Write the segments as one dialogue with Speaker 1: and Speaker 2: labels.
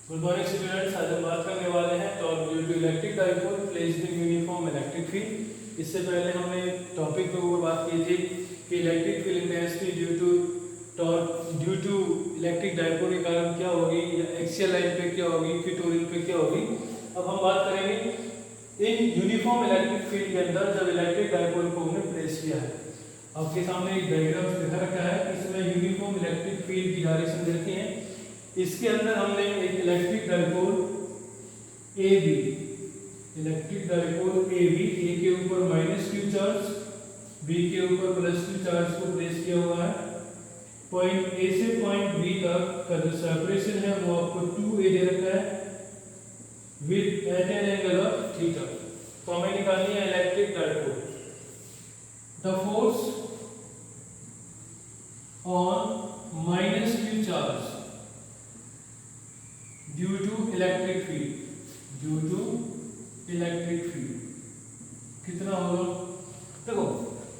Speaker 1: Good morning students. आज हम बात करने वाले हैं torque due to electric dipole placed in uniform electric field. इससे पहले हमने टॉपिक पे ऊपर बात की थी कि electric field intensity due to torque due to electric dipole के कारण क्या होगी, या एक्सियल लाइन पे क्या होगी, इक्वेटोरियल पे क्या होगी। अब हम बात करेंगे इन यूनिफॉर्म इलेक्ट्रिक फील्ड के अंदर जब इलेक्ट्रिक डाइपोल को हमने प्लेस किया है। आपके सामने एक डायग्राम दिखा रखा है, इसमें यूनिफॉर्म इलेक्ट्रिक फील्ड की डायरेक्शन देखी है। इसके अंदर हमने एक electric dipole AB, electric dipole AB, A के ऊपर -q चार्ज, B के ऊपर +q चार्ज को प्लेस किया हुआ है। पॉइंट A से पॉइंट B तक का जो सेपरेशन है वो आपको 2a दे रखा है with at an angle of theta. तो हमें निकालनी है electric dipole. The force on -q charge due to electric field कितना होगा। देखो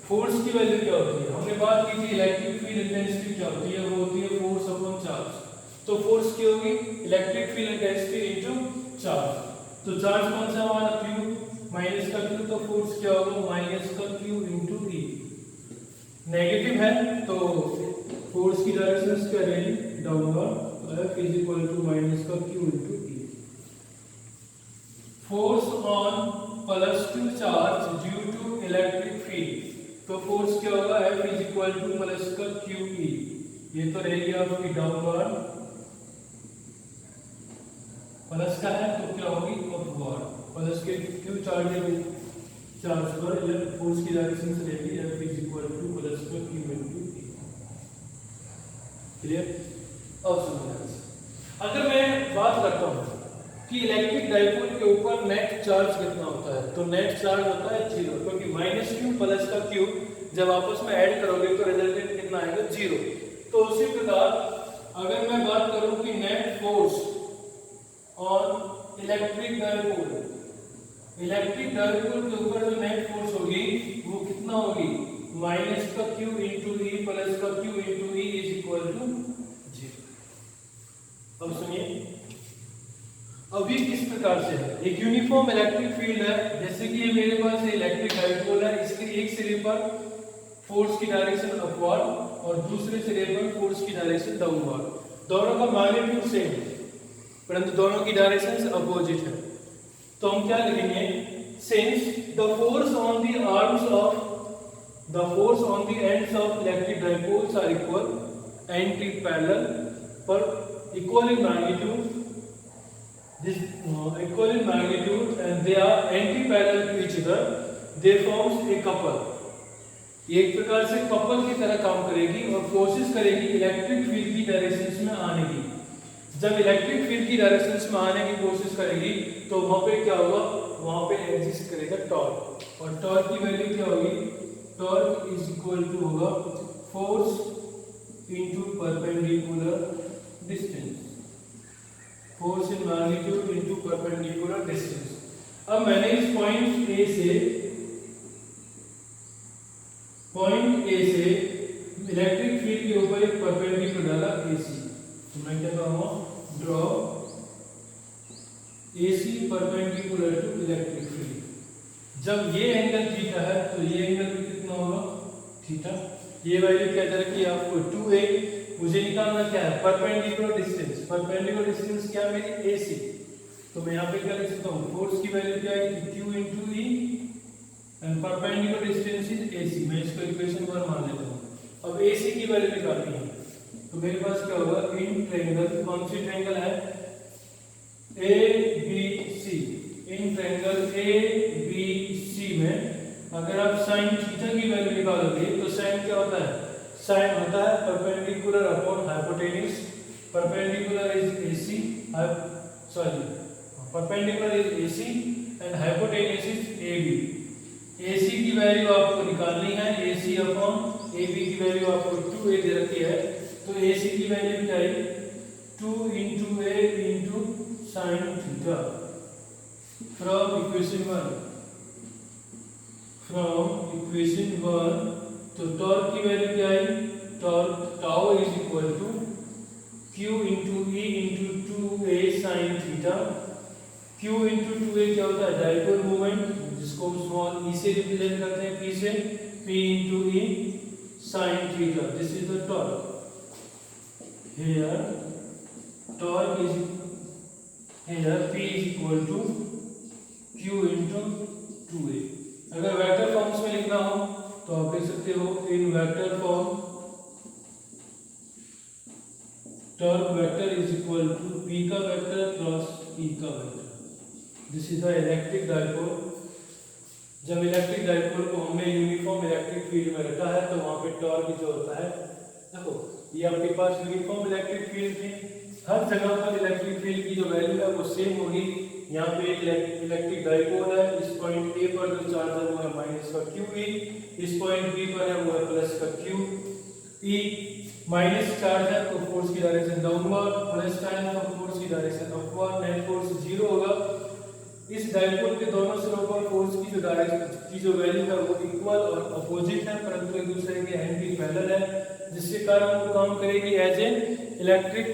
Speaker 1: फोर्स की वैल्यू क्या होती है, हमने बात की थी इलेक्ट्रिक फील्ड इंटेंसिटी क्या होती है, वो होती है फोर्स अपॉन चार्ज। तो फोर्स की होगी electric field intensity into charge. तो चार्ज कौन सा हमारा q, माइनस का q, तो फोर्स क्या होगा माइनस का q इनटू e। नेगेटिव है तो फोर्स की डायरेक्शन क्या रहेगी downward, F is equal to minus का Q into E। Force on +q charge due to electric field, तो फोर्स क्या होगा F is equal to plus का QE। ये तो रहेगी आपकी डाउनवर्ड, प्लस का है तो क्या होगी अपवर्ड, प्लस के Q चार्ज पर फोर्स की डायरेक्शन से रहेगी F is equal to plus का Q into E। क्लियर। अब सुनिए, अगर मैं बात करता हूं कि इलेक्ट्रिक डाइपोल के ऊपर नेट चार्ज कितना होता है, तो नेट चार्ज होता है 0, क्योंकि -q प्लस का q जब आपस में ऐड करोगे तो रिजल्टेंट कितना आएगा 0। तो उसी प्रकार अगर मैं बात करूं कि net force on electric dipole के ऊपर जो नेट फोर्स होगी वो कितना होगी माइनस का q इंटू e प्लस का q into e is equal to 0। अब सुनिए, अभी किस प्रकार से है, एक यूनिफॉर्म इलेक्ट्रिक फील्ड है, जैसे कि ये मेरे पास इलेक्ट्रिक डाइपोल है, इसके एक सिरे पर फोर्स की डायरेक्शन अपवर्ड और दूसरे सिरे पर फोर्स की डायरेक्शन डाउनवर्ड। दोनों का मैग्नीट्यूड सेम है परंतु दोनों की डायरेक्शंस अपोजिट है। तो हम क्या लिखेंगे, since the force on the ends of electric dipoles are equal anti parallel पर equal in magnitude and they are anti-parallel to each other, they forms a couple। ये एक प्रकार से कपल की तरह काम करेगी और कोशिश करेगी इलेक्ट्रिक फील्ड की डायरेक्शंस में आने की। जब इलेक्ट्रिक फील्ड की डायरेक्शंस में आने की कोशिश करेगी तो वहां पे क्या होगा, वहां पे एग्जिस्ट करेगा टॉर्क, और टॉर्क की वैल्यू क्या होगी, टॉर्क इज इक्वल टू होगा force into perpendicular distance, force in magnitude into perpendicular distance. अब मैंने इस पॉइंट ए से इलेक्ट्रिक फील्ड के ऊपर एक परपेंडिकुलर डाला AC, तो मैं क्या करूंगा, draw AC perpendicular to electric field. जब ये एंगल थीटा है तो ये एंगल भी कितना होगा थीटा। ये वैल्यू क्या दे रखी है आपको 2a। मुझे निकालना क्या है परपेंडिकुलर डिस्टेंस। परपेंडिकुलर डिस्टेंस क्या है मेरी AC, तो मैं यहाँ पे क्या लिख सकता हूँ, फोर्स की वैल्यू क्या है Q into E and perpendicular distance is AC। मैं इसको इक्वेशन 1 मान लेता हूँ। अब AC की वैल्यू निकालनी है तो मेरे पास क्या होगा, इन ट्रायंगल, कौन सी ट्रायंगल है ABC, इन ट्रायंगल ABC में अगर आप sin थीटा की वैल्यू निकालोगे तो sin क्या होता है, साइन होता है perpendicular upon hypotenuse. Perpendicular is AC, perpendicular is AC and hypotenuse is AB। AC की वैल्यू आपको निकालनी है, AC अपॉन AB की वैल्यू आपको 2a दे रखी है, तो AC की वैल्यू क्या है 2 into a into sin theta from equation 1। तो टॉर्क की वैल्यू क्या है, torque tau is equal to Q into E into 2a sine theta. Q into 2a क्या होता है? डाइपोल मोमेंट, जिसको हम स्मॉल ई से रिप्रेजेंट करते हैं, P से। P into E sine theta, this is the torque. Here torque is here P is equal to Q into 2a। अगर वेक्टर फॉर्म्स में लिखना हो तो आप लिख सकते हो in vector form torque vector is equal to P का वेक्टर प्लस E का vector. This is the electric dipole. जब इलेक्ट्रिक डाइपोल को हमने यूनिफॉर्म इलेक्ट्रिक फील्ड में रखा है तो वहां पे टॉर्क जो होता है, देखो ये आपके पास यूनिफॉर्म इलेक्ट्रिक फील्ड थी, हर जगह पर इलेक्ट्रिक फील्ड की जो वैल्यू है वो सेम होगी। यहाँ पे एक इलेक्ट्रिक डाइपोल है, इस पॉइंट ए पर जो चार्ज है वो है माइनस का QE, इस पॉइंट बी पर है वो है प्लस का QE। माइनस चार्ज है तो फोर्स की डायरेक्शन डाउनवर्ड, प्लस चार्ज है तो फोर्स की डायरेक्शन अपवर्ड, नेट फोर्स 0 होगा। इस डाइपोल के दोनों सिरों पर फोर्स की जो डायरेक्शन की जो वैल्यू है वो इक्वल और अपोजिट है, परंतु एक दूसरे के एंटी पैरेलल है, जिसके कारण वो काम करेगी एज ए इलेक्ट्रिक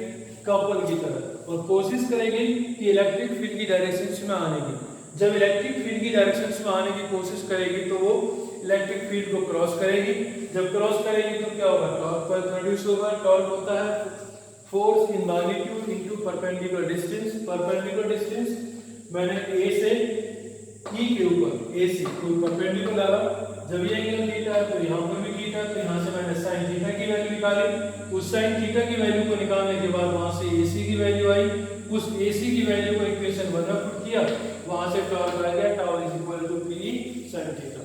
Speaker 1: कपल की तरह और कोशिश करेगी कि इलेक्ट्रिक फील्ड की डायरेक्शंस में आने की। जब इलेक्ट्रिक फील्ड की डायरेक्शंस में आने की कोशिश करेगी तो वो इलेक्ट्रिक फील्ड को क्रॉस करेगी। जब क्रॉस करेगी तो क्या होगा? टॉर्क पर प्रोड्यूस होगा। टॉर्क होता है force in magnitude into perpendicular distance. Perpendicular distance मैंने A से E के ऊपर AC को परपेंडिकुलर लगा। जब ये एंगल थीटा है तो यहाँ पर भी थीटा, तो यहाँ से मैंने साइन थीटा की वैल्यू निकाली। उस साइन थीटा की वैल्यू को निकालने के बाद वहां से AC की वैल्यू आई। उस AC की वैल्यू को इक्वेशन 1 में पुट किया, वहां से टॉर्क आ गया tau is equal to P sin theta.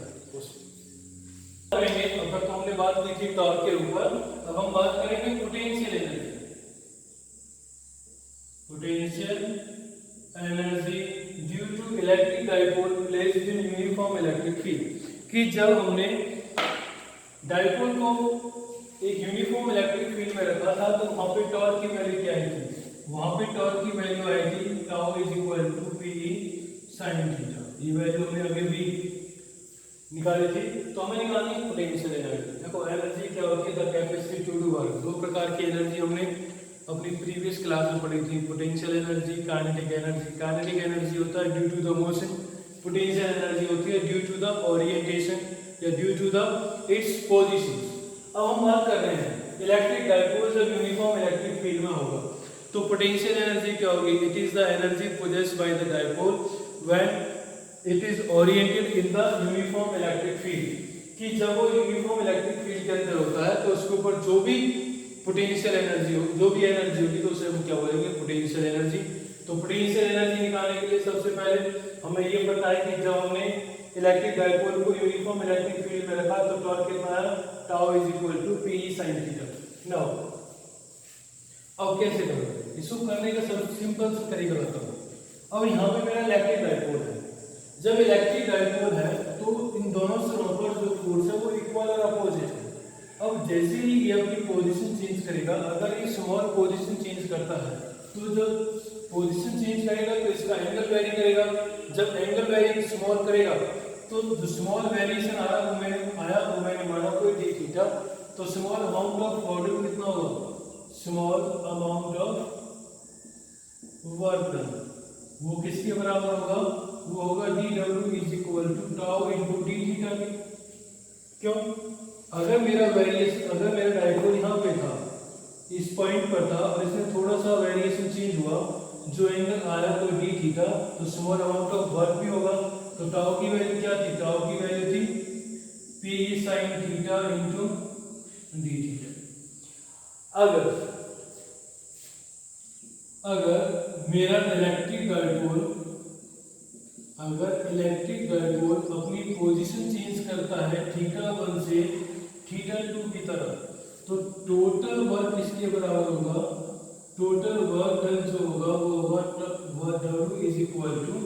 Speaker 1: अब तक हमने बात की थी टॉर्क के ऊपर, अब हम बात करेंगे potential energy. Potential energy due to electric dipole placed in uniform electric field. कि जब हमने डाइपोल को एक यूनिफॉर्म इलेक्ट्रिक फील्ड में रखा था तो वहां पे टॉर्क की वैल्यू क्या आई थी? वहां पे टॉर्क की वैल्यू आई थी tau is equal to P sin theta. ये वैल्यू हमने अभी भी निकाली थी। तो हमें निकालनी है पोटेंशियल एनर्जी। देखो एनर्जी क्या होती है? The capacity to do work. दो प्रकार की एनर्जी हमने अपनी प्रीवियस क्लास में पढ़ी थी, potential energy, kinetic energy. Kinetic energy होता है due to the motion, potential energy होती है ड्यू टू द ओरिएंटेशन या due to the its position. अब हम बात कर रहे हैं इलेक्ट्रिक डाइपोल जब यूनिफॉर्म इलेक्ट्रिक फील्ड में होगा तो पोटेंशियल एनर्जी क्या होगी? It is the energy possessed by the dipole when it is oriented in the uniform electric field. कि जब वो यूनिफॉर्म इलेक्ट्रिक फील्ड के अंदर होता है तो उसके ऊपर जो भी पोटेंशियल एनर्जी हो, जो भी एनर्जी होगी तो उसे हम क्या बोलेंगे? Potential energy. तो पोटेंशियल एनर्जी निकालने के लिए सबसे पहले हमें ये पता है कि जब हमने इलेक्ट्रिक डाइपोल को यूनिफॉर्म इलेक्ट्रिक फील्ड में रखा तो टॉर्क कितना आया? Tau is equal to P sin theta. Now अब कैसे करोगे? इसको करने का सबसे सिंपल सा तरीका बताऊं। अब यहाँ पे मेरा इलेक्ट्रिक डाइपोल है। जब इलेक्ट्रिक डाइपोल है तो इन दोनों सिरों पर जो फोर्स है वो इक्वल और अपोजिट है। अब जैसे ही ये अपनी पोजीशन चेंज करेगा, अगर ये स्मॉल पोजीशन चेंज करता है तो जब पोजीशन चेंज करेगा तो इसका एंगल वेरी करेगा। जब एंगल वेरी स्मॉल करेगा तो जो स्मॉल वेरिएशन आया वो मैंने माना कोई d थीटा। तो स्मॉल अमाउंट ऑफ वॉल्यूम कितना होगा? Small amount of work done वो किसके बराबर होगा? वो होगा dW is equal to tau into d theta. क्यों? अगर मेरा डाइपोल यहाँ पे था, इस पॉइंट पर था और इसमें थोड़ा सा वेरिएशन चेंज हुआ, जो एंगल आया तो d थीटा, तो स्मॉल अमाउंट ऑफ वर्क भी होगा। तो टाउ की वैल्यू क्या थी? टाउ की वैल्यू थी P sin theta into d theta. अगर मेरा इलेक्ट्रिक डाइपोल अपनी पोजीशन चेंज करता है थीटा 1 से थीटा 2 की तरफ, तो टोटल वर्क इसके बराबर होगा, टोटल वर्क डन जो होगा वो होगा W is equal to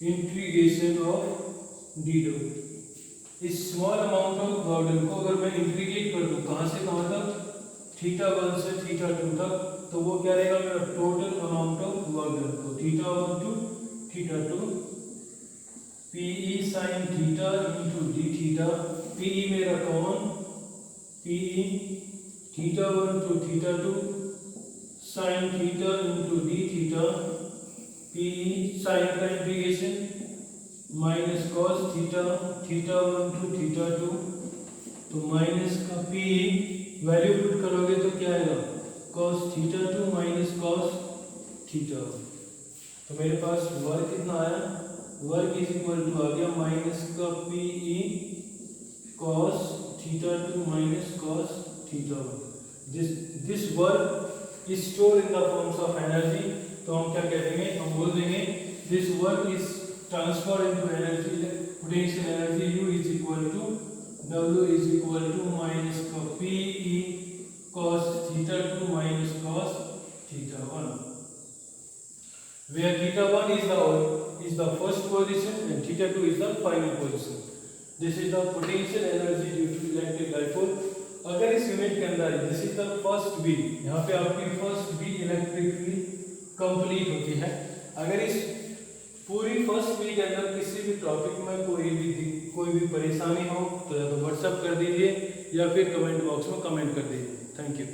Speaker 1: integration of dW। इस small amount of work done को अगर मैं इंटीग्रेट कर दूं कहां से कहां तक? थीटा 1 से थीटा 2 तक, तो वो क्या रहेगा मेरा total amount of work done. तो theta 1 to theta 2 PE sin theta into d theta. PE मेरा common, PE theta 1 to theta 2 sin theta into d theta p sin का integration minus cos theta theta 1 to theta 2 तो minus का p value put करोगे तो क्या आएगा cos theta 2 minus cos theta 1। तो मेरे पास वर्ग कितना आया वर्ग इज इक्वल टू आ गया माइनस का p e cos theta 2 minus cos theta 1। this work is stored in the forms of energy। तो हम क्या कह देंगे हम बोल देंगे this work is transferred into energy potential energy U is equal to W is equal to minus का P E cos theta 2 minus cos theta 1 where theta 1 is the first position and theta 2 is the final position। This is the potential energy due to electric dipole। अगर इस unit के अंदर this is the first B यहाँ पे आपकी first B electrically complete होती है। अगर इस पूरी फर्स्ट बी के अंदर किसी भी टॉपिक में कोई भी परेशानी हो तो या तो व्हाट्सएप कर दीजिए या फिर कमेंट बॉक्स में कमेंट कर दीजिए। Thank you.